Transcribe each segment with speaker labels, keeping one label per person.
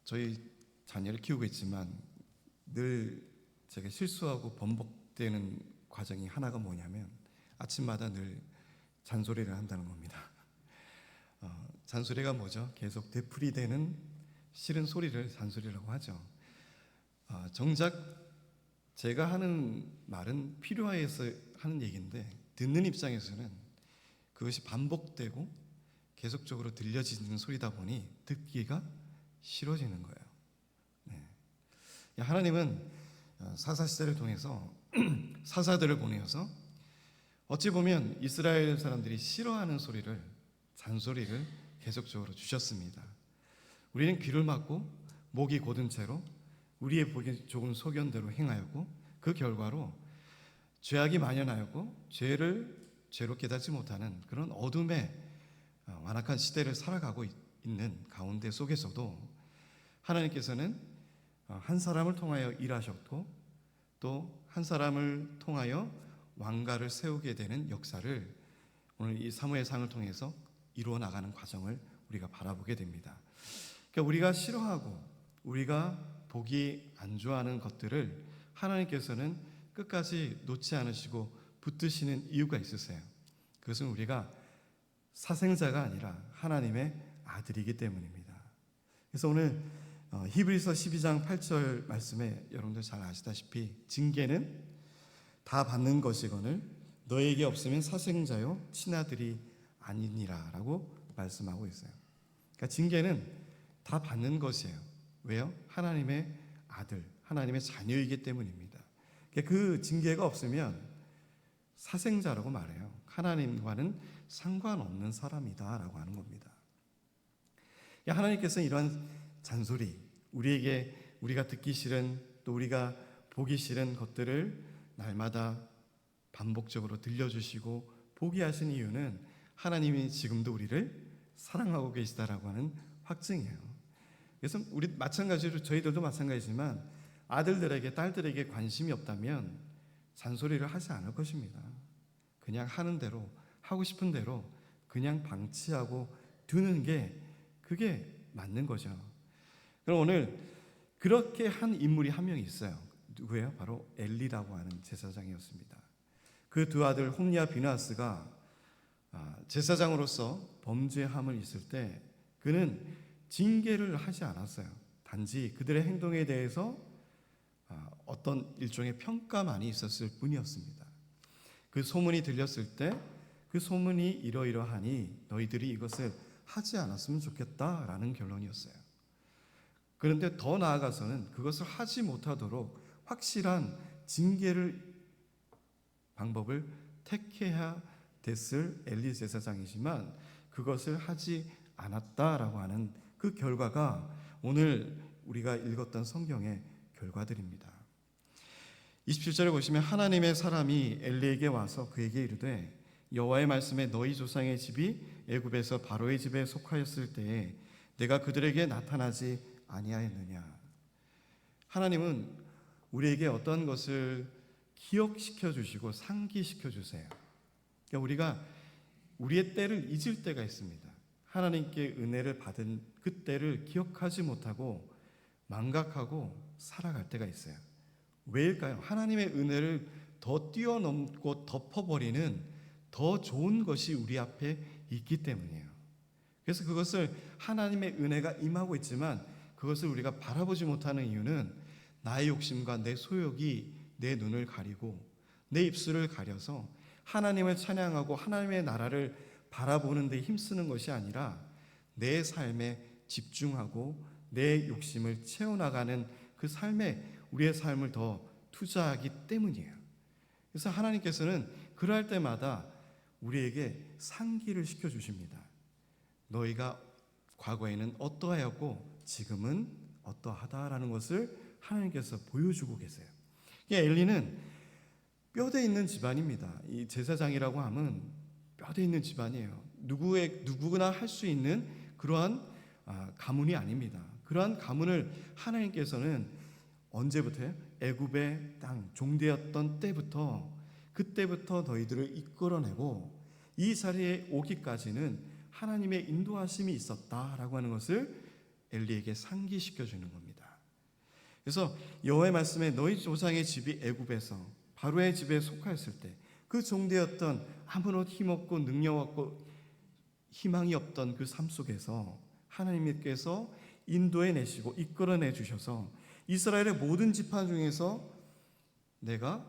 Speaker 1: 저희 자녀를 키우고 있지만 늘 제가 실수하고 번복되는 과정이 하나가 뭐냐면 아침마다 늘 잔소리를 한다는 겁니다. 잔소리가 뭐죠? 계속 되풀이되는 싫은 소리를 잔소리라고 하죠. 정작 제가 하는 말은 필요해서 하는 얘기인데 듣는 입장에서는 그것이 반복되고 계속적으로 들려지는 소리다 보니 듣기가 싫어지는 거예요. 네. 하나님은 사사시대를 통해서 사사들을 보내어서 어찌 보면 이스라엘 사람들이 싫어하는 소리를, 잔소리를 계속적으로 주셨습니다. 우리는 귀를 막고 목이 곧은 채로 우리의 보기 좋은 소견대로 행하였고 그 결과로 죄악이 만연하였고 죄로 깨닫지 못하는 그런 어둠의 완악한 시대를 살아가고 있는 가운데 속에서도 하나님께서는 한 사람을 통하여 일하셨고 또 한 사람을 통하여 왕가를 세우게 되는 역사를 오늘 이 사무엘상을 통해서 이루어 나가는 과정을 우리가 바라보게 됩니다. 그러니까 우리가 싫어하고 우리가 보기 안 좋아하는 것들을 하나님께서는 끝까지 놓지 않으시고 붙드시는 이유가 있으세요. 그것은 우리가 사생자가 아니라 하나님의 아들이기 때문입니다. 그래서 오늘 히브리서 12장 8절 말씀에 여러분들 잘 아시다시피 징계는 다 받는 것이거늘 너에게 없으면 사생자요 친아들이 아니니라 라고 말씀하고 있어요. 그러니까 징계는 다 받는 것이에요. 왜요? 하나님의 아들, 하나님의 자녀이기 때문입니다. 그러니까 그 징계가 없으면 사생자라고 말해요. 하나님과는 상관없는 사람이다 라고 하는 겁니다. 하나님께서는 이러한 잔소리, 우리가 듣기 싫은 또 우리가 보기 싫은 것들을 날마다 반복적으로 들려주시고 보게 하신 이유는 하나님이 지금도 우리를 사랑하고 계시다라고 하는 확증이에요. 그래서 우리 마찬가지로 저희들도 마찬가지지만 아들들에게 딸들에게 관심이 없다면 잔소리를 하지 않을 것입니다. 그냥 하는 대로 하고 싶은 대로 그냥 방치하고 두는 게 그게 맞는 거죠. 그럼 오늘 그렇게 한 인물이 한 명 있어요. 누구예요? 바로 엘리라고 하는 제사장이었습니다. 그 두 아들 홈리와 비나스가 제사장으로서 범죄함을 있을 때 그는 징계를 하지 않았어요. 단지 그들의 행동에 대해서 어떤 일종의 평가만이 있었을 뿐이었습니다. 그 소문이 들렸을 때 그 소문이 이러이러하니 너희들이 이것을 하지 않았으면 좋겠다라는 결론이었어요. 그런데 더 나아가서는 그것을 하지 못하도록 확실한 징계를 방법을 택해야 됐을 엘리 제사장이지만 그것을 하지 않았다라고 하는 그 결과가 오늘 우리가 읽었던 성경의 결과들입니다. 27절에 보시면 하나님의 사람이 엘리에게 와서 그에게 이르되 여호와의 말씀에 너희 조상의 집이 애굽에서 바로의 집에 속하였을 때에 내가 그들에게 나타나지 아니하였느냐. 하나님은 우리에게 어떤 것을 기억시켜 주시고 상기시켜 주세요. 그러니까 우리가 우리의 때를 잊을 때가 있습니다. 하나님께 은혜를 받은 그 때를 기억하지 못하고 망각하고 살아갈 때가 있어요. 왜일까요? 하나님의 은혜를 더 뛰어넘고 덮어버리는 더 좋은 것이 우리 앞에 있기 때문이에요. 그래서 그것을 하나님의 은혜가 임하고 있지만 그것을 우리가 바라보지 못하는 이유는 나의 욕심과 내 소욕이 내 눈을 가리고 내 입술을 가려서 하나님을 찬양하고 하나님의 나라를 바라보는 데 힘쓰는 것이 아니라 내 삶에 집중하고 내 욕심을 채워나가는 그 삶에 우리의 삶을 더 투자하기 때문이에요. 그래서 하나님께서는 그럴 때마다 우리에게 상기를 시켜주십니다. 너희가 과거에는 어떠하였고 지금은 어떠하다라는 것을 하나님께서 보여주고 계세요. 엘리는 뼈대 있는 집안입니다. 이 제사장이라고 하면 뼈대 있는 집안이에요. 누구나 할 수 있는 그러한 가문이 아닙니다. 그러한 가문을 하나님께서는 언제부터요? 애굽의 땅 종되었던 때부터 그때부터 너희들을 이끌어내고 이 자리에 오기까지는 하나님의 인도하심이 있었다라고 하는 것을 엘리에게 상기시켜 주는 겁니다. 그래서 여호와의 말씀에 너희 조상의 집이 애굽에서 바로의 집에 속하였을 때 그 종되었던 아무런 힘없고 능력 없고 희망이 없던 그 삶 속에서 하나님께서 인도해 내시고 이끌어내 주셔서 이스라엘의 모든 지파 중에서 내가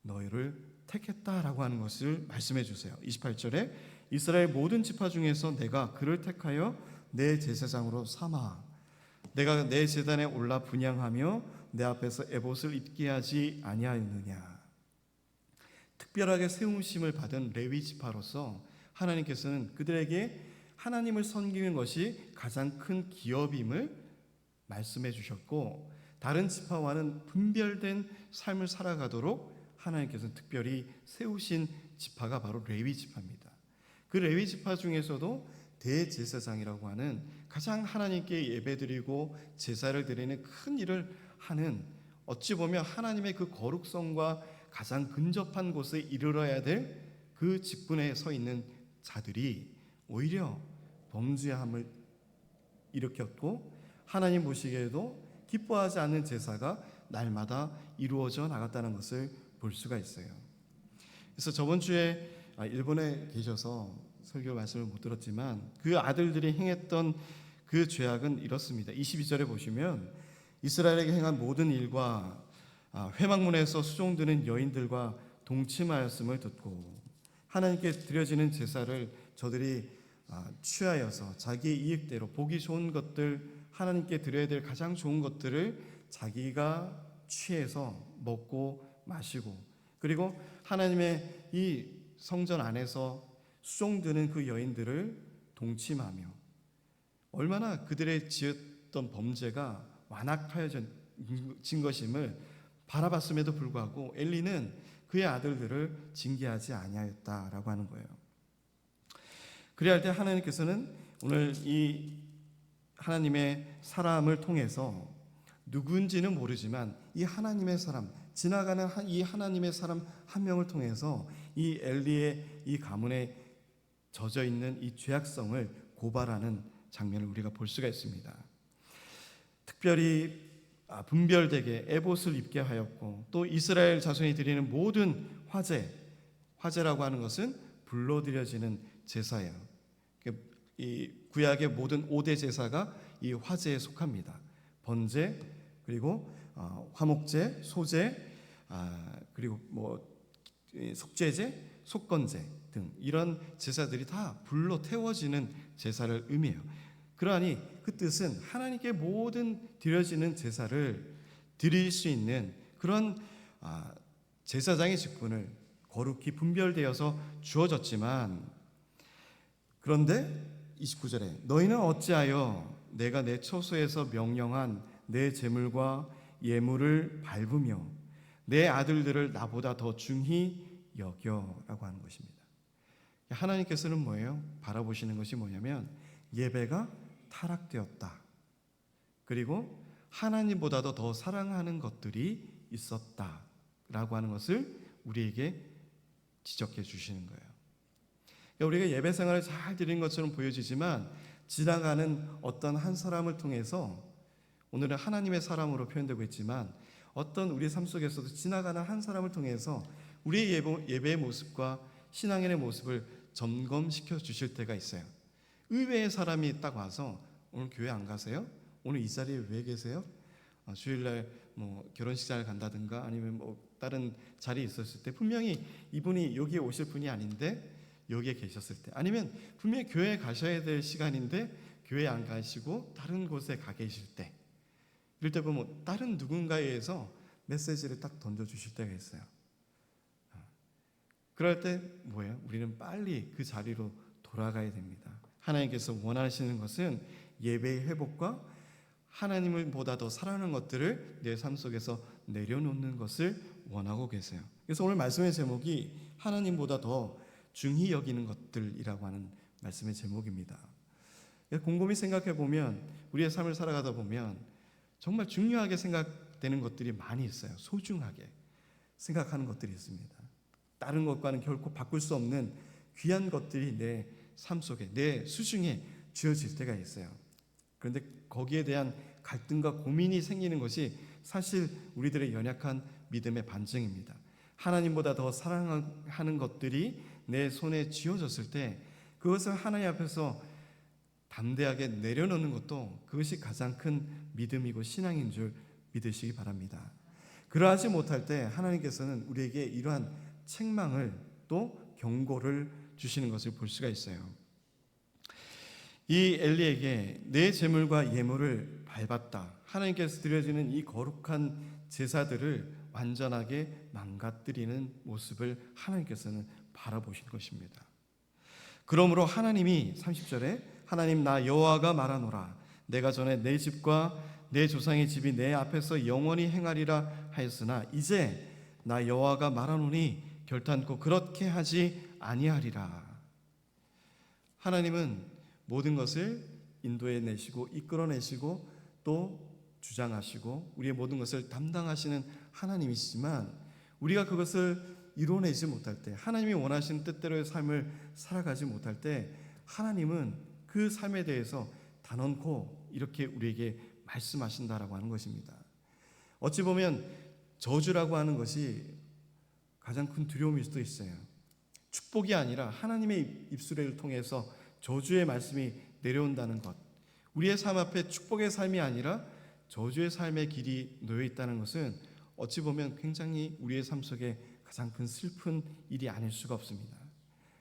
Speaker 1: 너희를 택했다라고 하는 것을 말씀해 주세요. 28절에 이스라엘 모든 지파 중에서 내가 그를 택하여 내 제사장으로 삼아 내가 내 제단에 올라 분향하며 내 앞에서 에봇을 입게 하지 아니하였느냐. 특별하게 세우심을 받은 레위 지파로서 하나님께서는 그들에게 하나님을 섬기는 것이 가장 큰 기업임을 말씀해 주셨고 다른 지파와는 분별된 삶을 살아가도록 하나님께서는 특별히 세우신 지파가 바로 레위 지파입니다. 그 레위 지파 중에서도 대제사장이라고 하는 가장 하나님께 예배드리고 제사를 드리는 큰 일을 하는 어찌 보면 하나님의 그 거룩성과 가장 근접한 곳에 이르러야 될 그 직분에 서 있는 자들이 오히려 범죄함을 일으켰고 하나님 보시기에도 기뻐하지 않는 제사가 날마다 이루어져 나갔다는 것을 볼 수가 있어요. 그래서 저번 주에 일본에 계셔서 설교 말씀을 못 들었지만 그 아들들이 행했던 그 죄악은 이렇습니다. 22절에 보시면 이스라엘에게 행한 모든 일과 회막문에서 수종드는 여인들과 동침하였음을 듣고 하나님께 드려지는 제사를 저들이 취하여서 자기의 이익대로 보기 좋은 것들 하나님께 드려야 될 가장 좋은 것들을 자기가 취해서 먹고 마시고 그리고 하나님의 이 성전 안에서 수종드는 그 여인들을 동침하며 얼마나 그들의 지었던 범죄가 완악하여진 것임을 바라봤음에도 불구하고 엘리는 그의 아들들을 징계하지 아니하였다라고 하는 거예요. 그래야 할 때 하나님께서는 오늘 이 하나님의 사람을 통해서 누군지는 모르지만 이 하나님의 사람 지나가는 이 하나님의 사람 한 명을 통해서 이 엘리의 이 가문에 젖어 있는 이 죄악성을 고발하는 장면을 우리가 볼 수가 있습니다. 특별히 분별되게 에봇을 입게 하였고 또 이스라엘 자손이 드리는 모든 화제라고 하는 것은 불로 드려지는 제사예요. 이 구약의 모든 5대 제사가 이 화제에 속합니다. 번제 그리고 화목제, 소제 그리고 속죄제, 속건제 등 이런 제사들이 다 불로 태워지는 제사를 의미해요. 그러하니 그 뜻은 하나님께 모든 드려지는 제사를 드릴 수 있는 그런 제사장의 직분을 거룩히 분별되어서 주어졌지만 그런데 29절에 너희는 어찌하여 내가 내 처소에서 명령한 내 제물과 예물을 밟으며 내 아들들을 나보다 더 중히 여겨라고 하는 것입니다. 하나님께서는 뭐예요? 바라보시는 것이 뭐냐면 예배가 타락되었다. 그리고 하나님보다도 더 사랑하는 것들이 있었다라고 하는 것을 우리에게 지적해 주시는 거예요. 우리가 예배 생활을 잘 드린 것처럼 보여지지만 지나가는 어떤 한 사람을 통해서 오늘은 하나님의 사람으로 표현되고 있지만 어떤 우리 삶 속에서도 지나가는 한 사람을 통해서 우리의 예배의 모습과 신앙인의 모습을 점검시켜 주실 때가 있어요. 의외의 사람이 딱 와서 오늘 교회 안 가세요? 오늘 이 자리에 왜 계세요? 주일날 결혼식장을 간다든가 아니면 다른 자리에 있었을 때 분명히 이분이 여기에 오실 분이 아닌데 여기에 계셨을 때 아니면 분명히 교회에 가셔야 될 시간인데 교회 안 가시고 다른 곳에 가 계실 때 이럴 때 보면 다른 누군가에 의해서 메시지를 딱 던져주실 때가 있어요. 그럴 때 뭐예요? 우리는 빨리 그 자리로 돌아가야 됩니다. 하나님께서 원하시는 것은 예배의 회복과 하나님을 보다 더 사랑하는 것들을 내 삶 속에서 내려놓는 것을 원하고 계세요. 그래서 오늘 말씀의 제목이 하나님보다 더 중히 여기는 것들이라고 하는 말씀의 제목입니다. 곰곰이 생각해 보면 우리의 삶을 살아가다 보면 정말 중요하게 생각되는 것들이 많이 있어요. 소중하게 생각하는 것들이 있습니다. 다른 것과는 결코 바꿀 수 없는 귀한 것들이 내 삶 속에 내 수중에 쥐어질 때가 있어요. 그런데 거기에 대한 갈등과 고민이 생기는 것이 사실 우리들의 연약한 믿음의 반증입니다. 하나님보다 더 사랑하는 것들이 내 손에 쥐어졌을 때 그것을 하나님 앞에서 담대하게 내려놓는 것도 그것이 가장 큰 믿음이고 신앙인 줄 믿으시기 바랍니다. 그러하지 못할 때 하나님께서는 우리에게 이러한 책망을 또 경고를 주시는 것을 볼 수가 있어요. 이 엘리에게 내 제물과 예물을 밟았다. 하나님께서 드려지는 이 거룩한 제사들을 완전하게 망가뜨리는 모습을 하나님께서는 바라보신 것입니다. 그러므로 하나님이 30절에 하나님 나 여호와가 말하노라 내가 전에 내 집과 내 조상의 집이 내 앞에서 영원히 행하리라 하였으나 이제 나 여호와가 말하노니 결단코 그렇게 하지 아니하리라. 하나님은 모든 것을 인도해 내시고 이끌어 내시고 또 주장하시고 우리의 모든 것을 담당하시는 하나님이시지만 우리가 그것을 이뤄내지 못할 때 하나님이 원하시는 뜻대로의 삶을 살아가지 못할 때 하나님은 그 삶에 대해서 단언코 이렇게 우리에게 말씀하신다라고 하는 것입니다. 어찌 보면 저주라고 하는 것이 가장 큰 두려움일 수도 있어요. 축복이 아니라 하나님의 입술을 통해서 저주의 말씀이 내려온다는 것, 우리의 삶 앞에 축복의 삶이 아니라 저주의 삶의 길이 놓여 있다는 것은 어찌 보면 굉장히 우리의 삶 속에 가장 큰 슬픈 일이 아닐 수가 없습니다.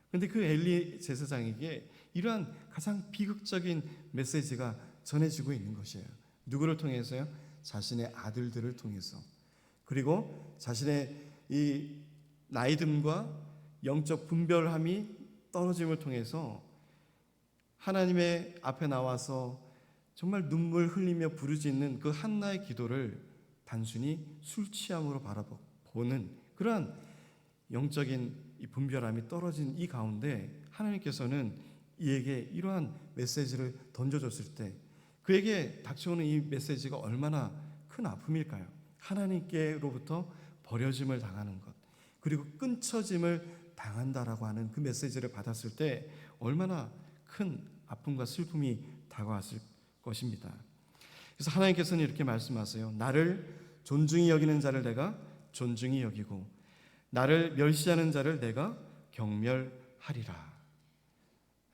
Speaker 1: 그런데 그 엘리 제사장에게 이러한 가장 비극적인 메시지가 전해지고 있는 것이에요. 누구를 통해서요? 자신의 아들들을 통해서. 그리고 자신의 이 나이듦과 영적 분별함이 떨어짐을 통해서 하나님의 앞에 나와서 정말 눈물 흘리며 부르짖는 그 한나의 기도를 단순히 술 취함으로 바라보는 그러한 영적인 이 분별함이 떨어진 이 가운데 하나님께서는 이에게 이러한 메시지를 던져줬을 때 그에게 닥쳐오는 이 메시지가 얼마나 큰 아픔일까요? 하나님께로부터 버려짐을 당하는 것 그리고 끊쳐짐을 당한다라고 하는 그 메시지를 받았을 때 얼마나 큰 아픔과 슬픔이 다가왔을 것입니다. 그래서 하나님께서는 이렇게 말씀하세요. 나를 존중히 여기는 자를 내가 존중히 여기고 나를 멸시하는 자를 내가 경멸하리라.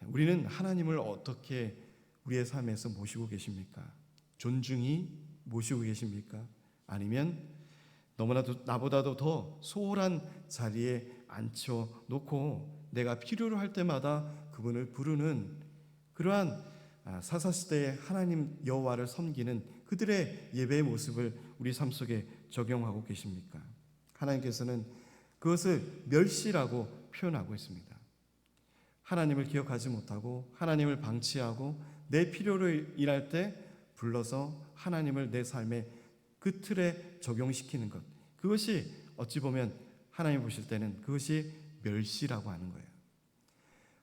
Speaker 1: 우리는 하나님을 어떻게 우리의 삶에서 모시고 계십니까? 존중히 모시고 계십니까? 아니면 너무나도 나보다도 더 소홀한 자리에 앉혀놓고 내가 필요로 할 때마다 그분을 부르는 그러한 사사시대의 하나님 여호와를 섬기는 그들의 예배의 모습을 우리 삶 속에 적용하고 계십니까? 하나님께서는 그것을 멸시라고 표현하고 있습니다. 하나님을 기억하지 못하고 하나님을 방치하고 내 필요로 일할 때 불러서 하나님을 내 삶의 그 틀에 적용시키는 것, 그것이 어찌 보면 하나님 보실 때는 그것이 멸시라고 하는 거예요.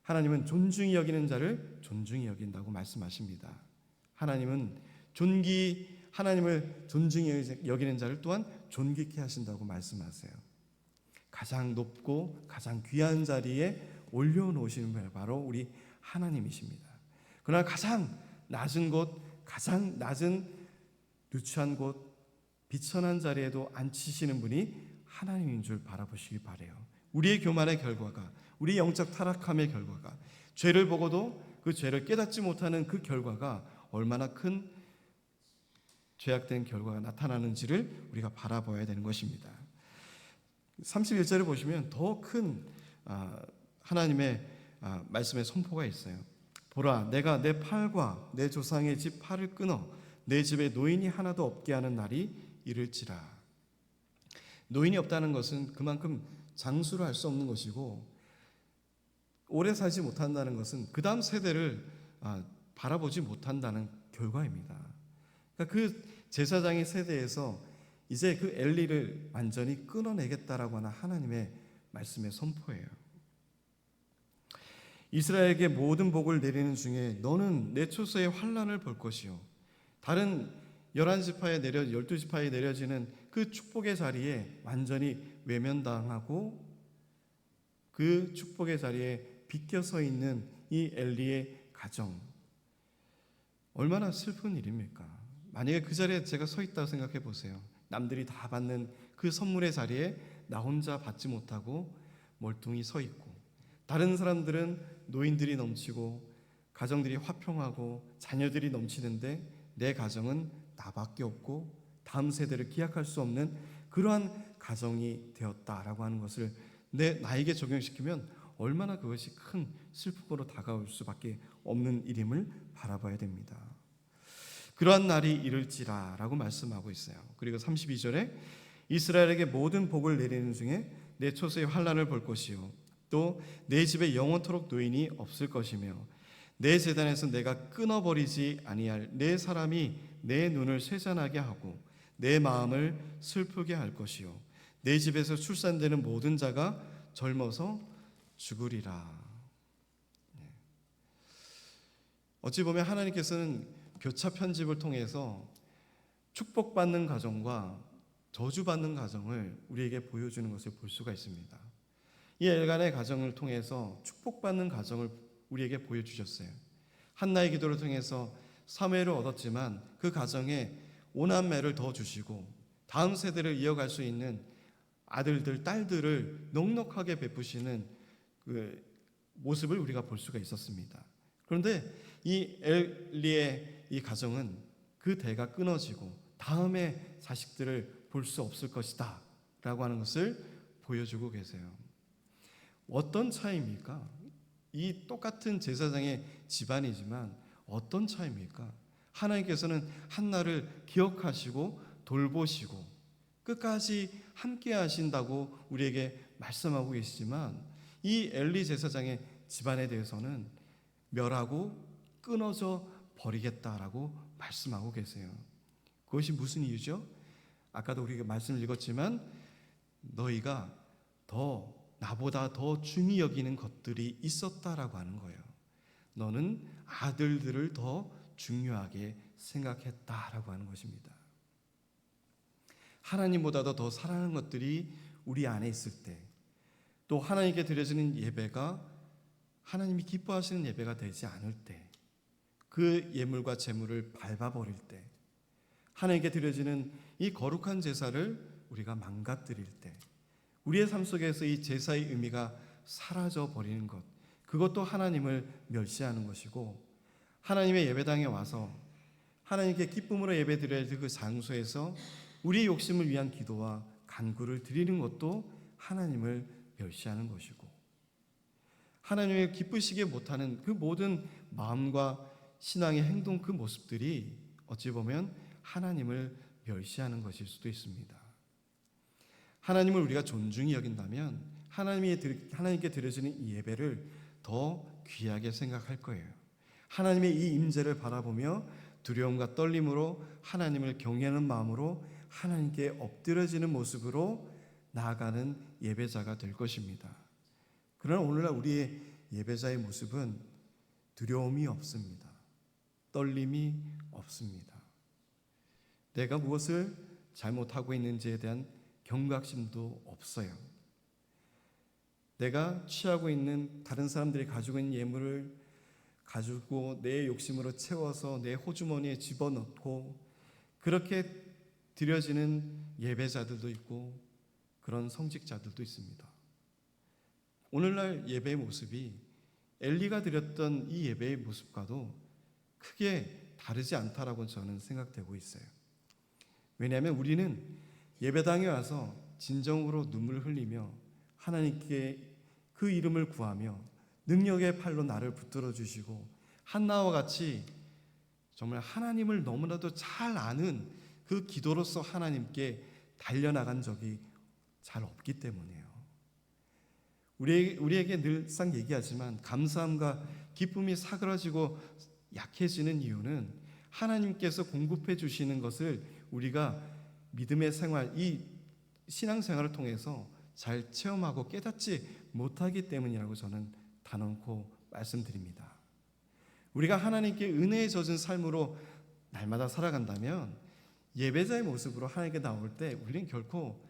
Speaker 1: 하나님은 존중히 여기는 자를 존중히 여긴다고 말씀하십니다. 하나님은 하나님을 존중히 여기는 자를 또한 존귀케 하신다고 말씀하세요. 가장 높고 가장 귀한 자리에 올려놓으시는 분 바로 우리 하나님이십니다. 그러나 가장 낮은 곳, 가장 낮은 누추한 곳, 비천한 자리에도 앉히시는 분이 하나님인 줄 바라보시기 바라요. 우리의 교만의 결과가, 우리의 영적 타락함의 결과가, 죄를 보고도 그 죄를 깨닫지 못하는 그 결과가 얼마나 큰 죄악된 결과가 나타나는지를 우리가 바라봐야 되는 것입니다. 31절을 보시면 더 큰 하나님의 말씀의 선포가 있어요. 보라, 내가 내 팔과 내 조상의 집 팔을 끊어 내 집에 노인이 하나도 없게 하는 날이 이를지라. 노인이 없다는 것은 그만큼 장수를 할 수 없는 것이고 오래 살지 못한다는 것은 그 다음 세대를 바라보지 못한다는 결과입니다. 그러니까 그 제사장의 세대에서 이제 그 엘리를 완전히 끊어내겠다라고 하는 하나님의 말씀의 선포예요. 이스라엘에게 모든 복을 내리는 중에 너는 내 초소의 환난을 볼 것이요 다른 12지파에 내려지는 그 축복의 자리에 완전히 외면당하고 그 축복의 자리에 비껴서 있는 이 엘리의 가정, 얼마나 슬픈 일입니까? 만약에 그 자리에 제가 서 있다고 생각해 보세요. 남들이 다 받는 그 선물의 자리에 나 혼자 받지 못하고 멀뚱히 서 있고, 다른 사람들은 노인들이 넘치고 가정들이 화평하고 자녀들이 넘치는데 내 가정은 나밖에 없고 다음 세대를 기약할 수 없는 그러한 가정이 되었다라고 하는 것을 나에게 적용시키면 얼마나 그것이 큰 슬픔으로 다가올 수밖에 없는 일임을 바라봐야 됩니다. 그러한 날이 이를지라라고 말씀하고 있어요. 그리고 32절에 이스라엘에게 모든 복을 내리는 중에 내 초소의 환난을 볼 것이요 또 내 집에 영원토록 노인이 없을 것이며 내 제단에서 내가 끊어버리지 아니할 내 사람이 내 눈을 쇠잔하게 하고 내 마음을 슬프게 할 것이요 내 집에서 출산되는 모든 자가 젊어서 죽으리라. 어찌 보면 하나님께서는 교차 편집을 통해서 축복받는 가정과 저주받는 가정을 우리에게 보여주는 것을 볼 수가 있습니다. 이 엘간의 가정을 통해서 축복받는 가정을 우리에게 보여주셨어요. 한나의 기도를 통해서 사무엘을 얻었지만 그 가정에 오남매를 더 주시고 다음 세대를 이어갈 수 있는 아들들, 딸들을 넉넉하게 베푸시는 그 모습을 우리가 볼 수가 있었습니다. 그런데 이 엘리의 이 가정은 그 대가 끊어지고 다음에 자식들을 볼 수 없을 것이다 라고 하는 것을 보여주고 계세요. 어떤 차이입니까? 이 똑같은 제사장의 집안이지만 어떤 차이입니까? 하나님께서는 한나를 기억하시고 돌보시고 끝까지 함께 하신다고 우리에게 말씀하고 계시지만 이 엘리 제사장의 집안에 대해서는 멸하고 끊어져 버리겠다라고 말씀하고 계세요. 그것이 무슨 이유죠? 아까도 우리가 말씀을 읽었지만 너희가 나보다 더 중히 여기는 것들이 있었다라고 하는 거예요. 너는 아들들을 더 중요하게 생각했다라고 하는 것입니다. 하나님보다도 더 사랑하는 것들이 우리 안에 있을 때, 또 하나님께 드려지는 예배가 하나님이 기뻐하시는 예배가 되지 않을 때, 그 예물과 제물을 밟아버릴 때, 하나님께 드려지는 이 거룩한 제사를 우리가 망가뜨릴 때, 우리의 삶 속에서 이 제사의 의미가 사라져 버리는 것, 그것도 하나님을 멸시하는 것이고, 하나님의 예배당에 와서 하나님께 기쁨으로 예배드려야 될 그 장소에서 우리의 욕심을 위한 기도와 간구를 드리는 것도 하나님을 멸시하는 것이고, 하나님을 기쁘시게 못하는 그 모든 마음과 신앙의 행동, 그 모습들이 어찌 보면 하나님을 멸시하는 것일 수도 있습니다. 하나님을 우리가 존중히 여긴다면 하나님께 드려지는 이 예배를 더 귀하게 생각할 거예요. 하나님의 이 임재를 바라보며 두려움과 떨림으로 하나님을 경외하는 마음으로 하나님께 엎드려지는 모습으로 나아가는 예배자가 될 것입니다. 그러나 오늘날 우리의 예배자의 모습은 두려움이 없습니다. 떨림이 없습니다. 내가 무엇을 잘못하고 있는지에 대한 경각심도 없어요. 내가 취하고 있는 다른 사람들이 가지고 있는 예물을 가지고 내 욕심으로 채워서 내 호주머니에 집어넣고 그렇게 드려지는 예배자들도 있고 그런 성직자들도 있습니다. 오늘날 예배의 모습이 엘리가 드렸던 이 예배의 모습과도 크게 다르지 않다라고 저는 생각되고 있어요. 왜냐하면 우리는 예배당에 와서 진정으로 눈물을 흘리며 하나님께 그 이름을 구하며 능력의 팔로 나를 붙들어 주시고 한나와 같이 정말 하나님을 너무나도 잘 아는 그 기도로서 하나님께 달려나간 적이 잘 없기 때문이에요. 우리에게 늘상 얘기하지만 감사함과 기쁨이 사그라지고 약해지는 이유는 하나님께서 공급해 주시는 것을 우리가 믿음의 생활, 이 신앙생활을 통해서 잘 체험하고 깨닫지 못하기 때문이라고 저는 단언코 말씀드립니다. 우리가 하나님께 은혜에 젖은 삶으로 날마다 살아간다면 예배자의 모습으로 하나님께 나올 때 우리는 결코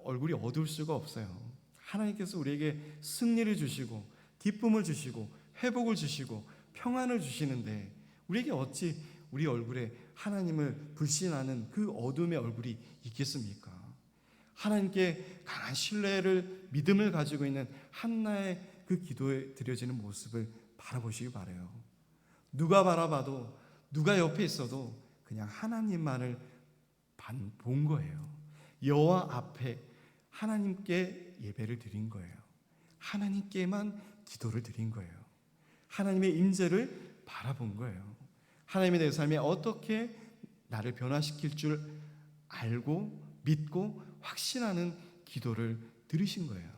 Speaker 1: 얼굴이 어두울 수가 없어요. 하나님께서 우리에게 승리를 주시고 기쁨을 주시고 회복을 주시고 평안을 주시는데 우리에게 어찌 우리 얼굴에 하나님을 불신하는 그 어둠의 얼굴이 있겠습니까? 하나님께 강한 신뢰를, 믿음을 가지고 있는 한나의 그 기도에 드려지는 모습을 바라보시기 바라요. 누가 바라봐도, 누가 옆에 있어도 그냥 하나님만을 본 거예요. 여호와 앞에 하나님께 예배를 드린 거예요. 하나님께만 기도를 드린 거예요. 하나님의 임재를 바라본 거예요. 하나님의 내 삶에 어떻게 나를 변화시킬 줄 알고 믿고 확신하는 기도를 들으신 거예요.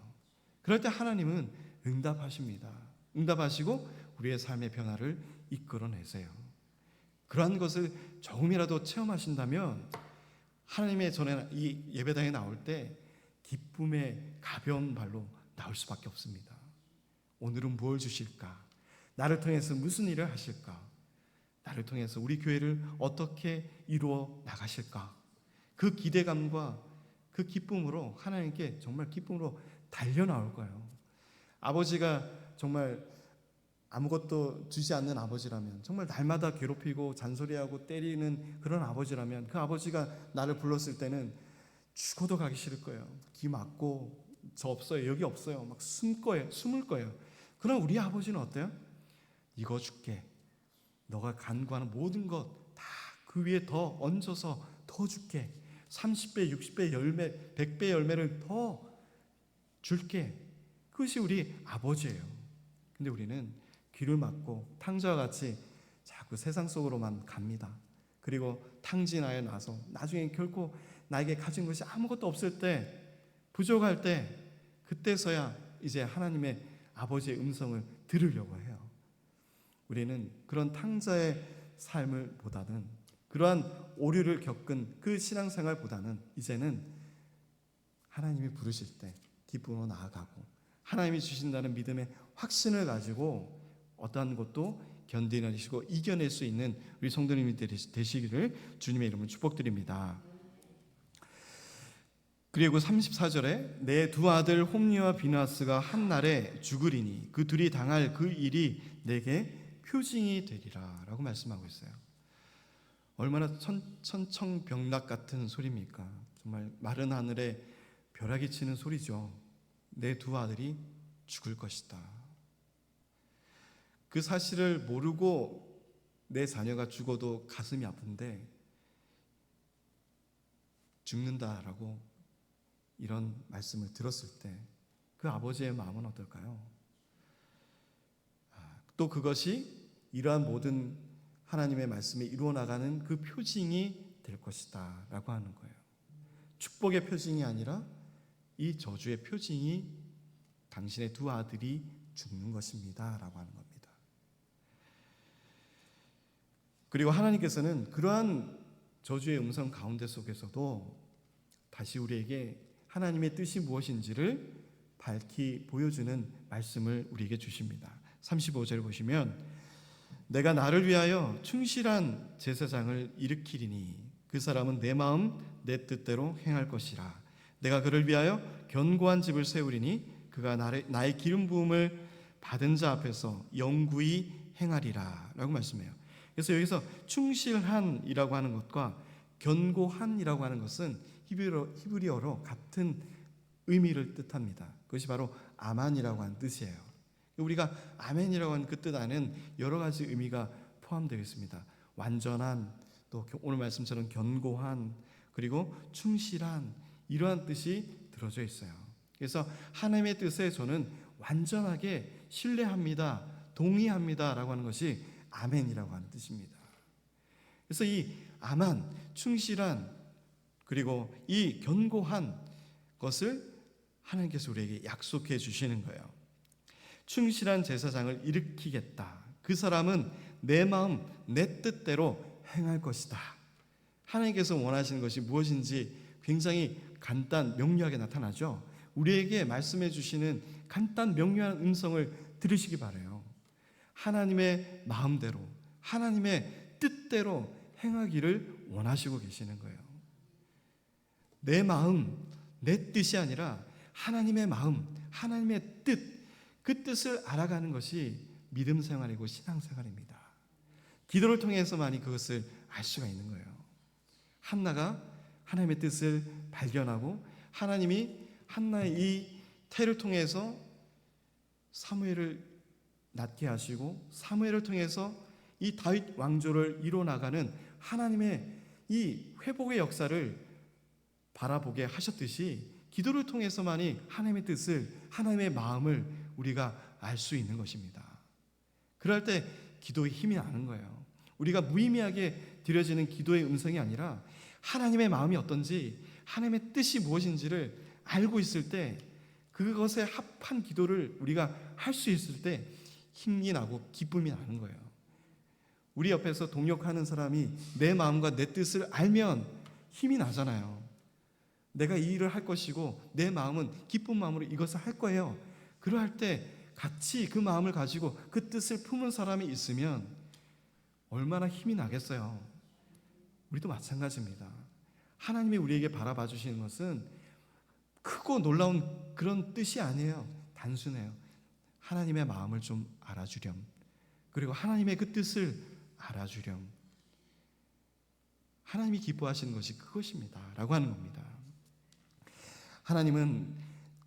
Speaker 1: 그럴 때 하나님은 응답하십니다. 응답하시고 우리의 삶의 변화를 이끌어내세요. 그러한 것을 조금이라도 체험하신다면 하나님의 전에 이 예배당에 나올 때 기쁨의 가벼운 발로 나올 수밖에 없습니다. 오늘은 무엇을 주실까? 나를 통해서 무슨 일을 하실까? 나를 통해서 우리 교회를 어떻게 이루어 나가실까? 그 기대감과 그 기쁨으로 하나님께 정말 기쁨으로 달려나올 거예요. 아버지가 정말 아무것도 주지 않는 아버지라면, 정말 날마다 괴롭히고 잔소리하고 때리는 그런 아버지라면, 그 아버지가 나를 불렀을 때는 죽어도 가기 싫을 거예요. 귀 막고 저 없어요, 여기 없어요, 막 숨을 거예요. 그럼 우리 아버지는 어때요? 이거 줄게. 너가 간구하는 모든 것 다 그 위에 더 얹어서 더 줄게. 30배, 60배 열매, 100배 열매를 더 줄게. 그것이 우리 아버지예요. 근데 우리는 귀를 막고 탕자와 같이 자꾸 세상 속으로만 갑니다. 그리고 탕진하여 나서 나중에 결코 나에게 가진 것이 아무것도 없을 때, 부족할 때, 그때서야 이제 하나님의 아버지의 음성을 들으려고 해요. 우리는 그런 탕자의 삶을 보다는, 그러한 오류를 겪은 그 신앙생활보다는 이제는 하나님이 부르실 때 기쁨으로 나아가고 하나님이 주신다는 믿음의 확신을 가지고 어떠한 것도 견디내시고 이겨낼 수 있는 우리 성도님이 되시기를 주님의 이름으로 축복드립니다. 그리고 34절에 내 두 아들 홈리와 비나스가 한 날에 죽으리니 그 둘이 당할 그 일이 내게 표징이 되리라 라고 말씀하고 있어요. 얼마나 천청병락 같은 소리입니까? 정말 마른 하늘에 벼락이 치는 소리죠. 내 두 아들이 죽을 것이다. 그 사실을 모르고 내 자녀가 죽어도 가슴이 아픈데 죽는다라고 이런 말씀을 들었을 때 그 아버지의 마음은 어떨까요? 또 그것이 이러한 모든 하나님의 말씀이 이루어 나가는 그 표징이 될 것이다 라고 하는 거예요. 축복의 표징이 아니라 이 저주의 표징이 당신의 두 아들이 죽는 것입니다 라고 하는 겁니다. 그리고 하나님께서는 그러한 저주의 음성 가운데 속에서도 다시 우리에게 하나님의 뜻이 무엇인지를 밝히 보여주는 말씀을 우리에게 주십니다. 35절 보시면 내가 나를 위하여 충실한 제사장을 일으키리니 그 사람은 내 마음 내 뜻대로 행할 것이라. 내가 그를 위하여 견고한 집을 세우리니 그가 나의 기름 부음을 받은 자 앞에서 영구히 행하리라 라고 말씀해요. 그래서 여기서 충실한이라고 하는 것과 견고한이라고 하는 것은 히브리어로 같은 의미를 뜻합니다. 그것이 바로 아만이라고 하는 뜻이에요. 우리가 아멘이라고 하는 그 뜻 안에는 여러 가지 의미가 포함되어 있습니다. 완전한, 또 오늘 말씀처럼 견고한, 그리고 충실한, 이러한 뜻이 들어져 있어요. 그래서 하나님의 뜻에 저는 완전하게 신뢰합니다, 동의합니다 라고 하는 것이 아멘이라고 하는 뜻입니다. 그래서 이 아만, 충실한, 그리고 이 견고한 것을 하나님께서 우리에게 약속해 주시는 거예요. 충실한 제사장을 일으키겠다. 그 사람은 내 마음 내 뜻대로 행할 것이다. 하나님께서 원하시는 것이 무엇인지 굉장히 간단 명료하게 나타나죠. 우리에게 말씀해 주시는 간단 명료한 음성을 들으시기 바라요. 하나님의 마음대로, 하나님의 뜻대로 행하기를 원하시고 계시는 거예요. 내 마음, 내 뜻이 아니라 하나님의 마음, 하나님의 뜻, 그 뜻을 알아가는 것이 믿음 생활이고 신앙 생활입니다. 기도를 통해서만이 그것을 알 수가 있는 거예요. 한나가 하나님의 뜻을 발견하고 하나님이 한나의 이 태를 통해서 사무엘을 낳게 하시고 사무엘을 통해서 이 다윗 왕조를 이뤄나가는 하나님의 이 회복의 역사를 바라보게 하셨듯이 기도를 통해서만이 하나님의 뜻을, 하나님의 마음을 우리가 알 수 있는 것입니다. 그럴 때 기도의 힘이 나는 거예요. 우리가 무의미하게 드려지는 기도의 음성이 아니라 하나님의 마음이 어떤지, 하나님의 뜻이 무엇인지를 알고 있을 때 그것에 합한 기도를 우리가 할 수 있을 때 힘이 나고 기쁨이 나는 거예요. 우리 옆에서 동역하는 사람이 내 마음과 내 뜻을 알면 힘이 나잖아요. 내가 이 일을 할 것이고 내 마음은 기쁜 마음으로 이것을 할 거예요. 그러할 때 같이 그 마음을 가지고 그 뜻을 품은 사람이 있으면 얼마나 힘이 나겠어요. 우리도 마찬가지입니다. 하나님이 우리에게 바라봐 주시는 것은 크고 놀라운 그런 뜻이 아니에요. 단순해요. 하나님의 마음을 좀 알아주렴. 그리고 하나님의 그 뜻을 알아주렴. 하나님이 기뻐하시는 것이 그것입니다 라고 하는 겁니다. 하나님은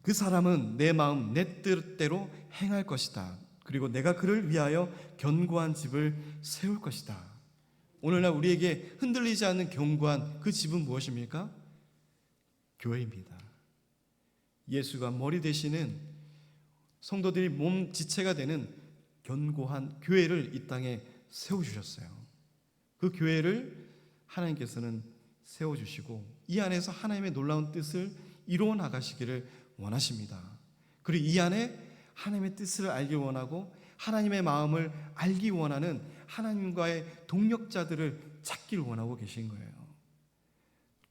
Speaker 1: 그 사람은 내 마음 내 뜻대로 행할 것이다. 그리고 내가 그를 위하여 견고한 집을 세울 것이다. 오늘날 우리에게 흔들리지 않는 견고한 그 집은 무엇입니까? 교회입니다. 예수가 머리 되시는 성도들이 몸 지체가 되는 견고한 교회를 이 땅에 세워주셨어요. 그 교회를 하나님께서는 세워주시고 이 안에서 하나님의 놀라운 뜻을 이루어 나가시기를 원하십니다. 그리고 이 안에 하나님의 뜻을 알기 원하고 하나님의 마음을 알기 원하는 하나님과의 동력자들을 찾기를 원하고 계신 거예요.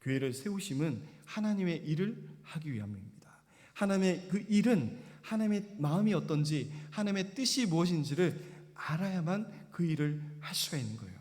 Speaker 1: 교회를 세우심은 하나님의 일을 하기 위함입니다. 하나님의 그 일은 하나님의 마음이 어떤지 하나님의 뜻이 무엇인지를 알아야만 그 일을 할 수가 있는 거예요.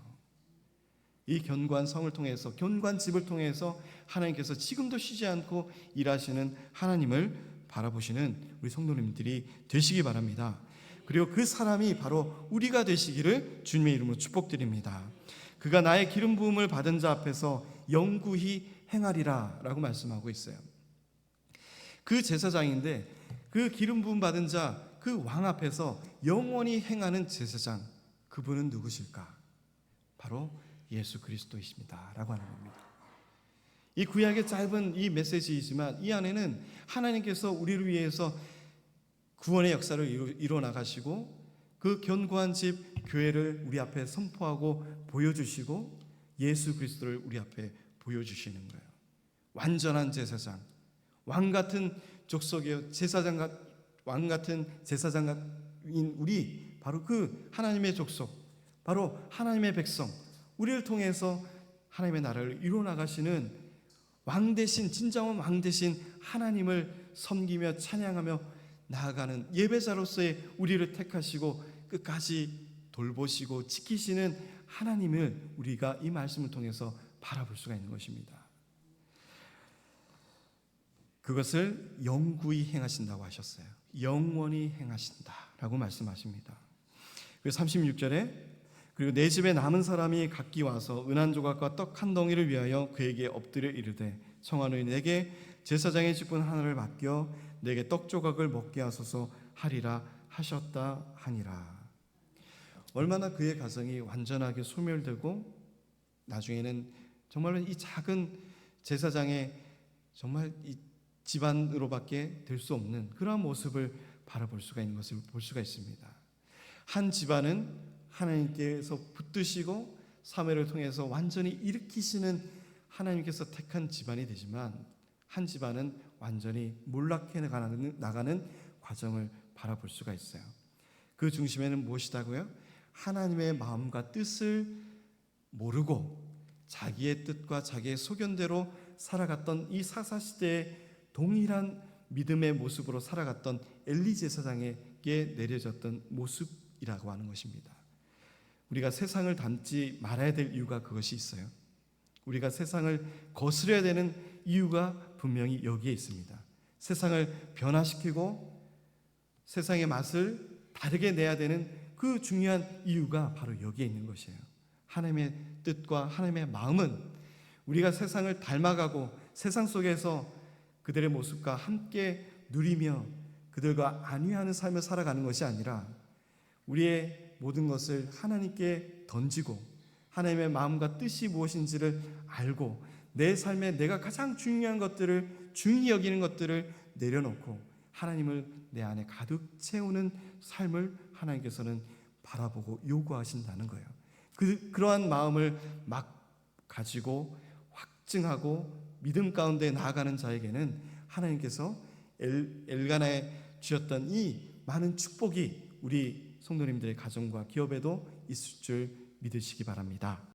Speaker 1: 이 견고한 성을 통해서, 견고한 집을 통해서 하나님께서 지금도 쉬지 않고 일하시는 하나님을 바라보시는 우리 성도님들이 되시기 바랍니다. 그리고 그 사람이 바로 우리가 되시기를 주님의 이름으로 축복드립니다. 그가 나의 기름 부음을 받은 자 앞에서 영구히 행하리라 라고 말씀하고 있어요. 그 제사장인데 그 기름 부음 받은 자, 그 왕 앞에서 영원히 행하는 제사장, 그분은 누구실까? 바로 예수 그리스도이십니다 라고 하는 겁니다. 이 구약의 짧은 이 메시지이지만 이 안에는 하나님께서 우리를 위해서 구원의 역사를 이뤄 나가시고 그 견고한 집 교회를 우리 앞에 선포하고 보여주시고 예수 그리스도를 우리 앞에 보여주시는 거예요. 완전한 제사장, 왕 같은 족속의 제사장, 왕 같은 제사장인 우리, 바로 그 하나님의 족속, 바로 하나님의 백성, 우리를 통해서 하나님의 나라를 이루어 나가시는 왕 대신, 진정한 왕 대신 하나님을 섬기며 찬양하며 나아가는 예배자로서의 우리를 택하시고 끝까지 돌보시고 지키시는 하나님을 우리가 이 말씀을 통해서 바라볼 수가 있는 것입니다. 그것을 영구히 행하신다고 하셨어요. 영원히 행하신다라고 말씀하십니다. 그리고 36절에 그리고 내 집에 남은 사람이 각기 와서 은한 조각과 떡 한 덩이를 위하여 그에게 엎드려 이르되 청하노니 내게 제사장의 직분 하나를 맡겨 내게 떡 조각을 먹게 하소서 하리라 하셨다 하니라. 얼마나 그의 가정이 완전하게 소멸되고 나중에는 정말로 이 작은 제사장의 정말 이 집안으로밖에 될 수 없는 그러한 모습을 바라볼 수가 있는 것을 볼 수가 있습니다. 한 집안은 하나님께서 붙드시고 사무엘을 통해서 완전히 일으키시는 하나님께서 택한 집안이 되지만 한 집안은 완전히 몰락해 나가는 과정을 바라볼 수가 있어요. 그 중심에는 무엇이다고요? 하나님의 마음과 뜻을 모르고 자기의 뜻과 자기의 소견대로 살아갔던 이 사사시대의 동일한 믿음의 모습으로 살아갔던 엘리 제사장에게 내려졌던 모습이라고 하는 것입니다. 우리가 세상을 닮지 말아야 될 이유가 그것이 있어요. 우리가 세상을 거스려야 되는 이유가 분명히 여기에 있습니다. 세상을 변화시키고 세상의 맛을 다르게 내야 되는 그 중요한 이유가 바로 여기에 있는 것이에요. 하나님의 뜻과 하나님의 마음은 우리가 세상을 닮아가고 세상 속에서 그들의 모습과 함께 누리며 그들과 안위하는 삶을 살아가는 것이 아니라 우리의 모든 것을 하나님께 던지고 하나님의 마음과 뜻이 무엇인지를 알고 내 삶에 내가 가장 중요한 것들을 중히 여기는 것들을 내려놓고 하나님을 내 안에 가득 채우는 삶을 하나님께서는 바라보고 요구하신다는 거예요. 그러한 마음을 막 가지고 확증하고 믿음 가운데 나아가는 자에게는 하나님께서 엘가나에 주셨던 이 많은 축복이 우리 성도님들의 가정과 기업에도 있을 줄 믿으시기 바랍니다.